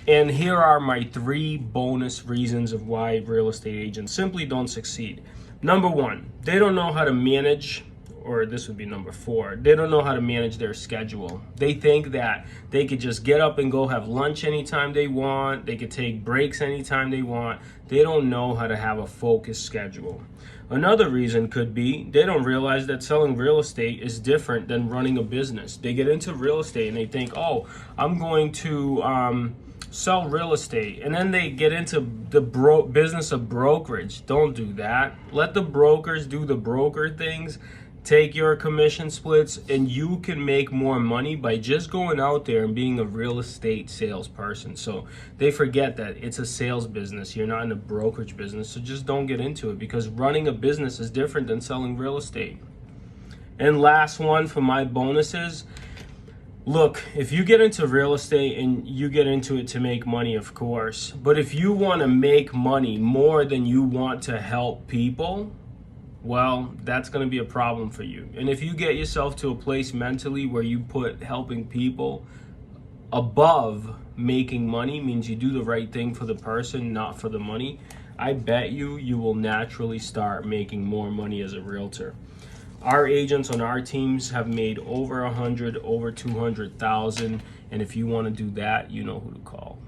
And here are my 3 bonus reasons of why real estate agents simply don't succeed. Number 1, they don't know how to manage, or this would be number 4, they don't know how to manage their schedule. They think that they could just get up and go have lunch anytime they want, they could take breaks anytime they want. They don't know how to have a focused schedule. Another reason could be they don't realize that selling real estate is different than running a business. They get into real estate and they think, oh, I'm going to sell real estate, and then they get into the business of brokerage. Don't do that. Let the brokers do the broker things. Take your commission splits, and you can make more money by just going out there and being a real estate salesperson. So they forget that it's a sales business. You're not in a brokerage business, so just don't get into it, because running a business is different than selling real estate. And last one for my bonuses. Look, if you get into real estate and you get into it to make money, of course, but if you want to make money more than you want to help people, well, that's going to be a problem for you. And if you get yourself to a place mentally where you put helping people above making money, means you do the right thing for the person, not for the money, I bet you will naturally start making more money as a realtor. Our agents on our teams have made over 100, over 200,000, and if you want to do that, you know who to call.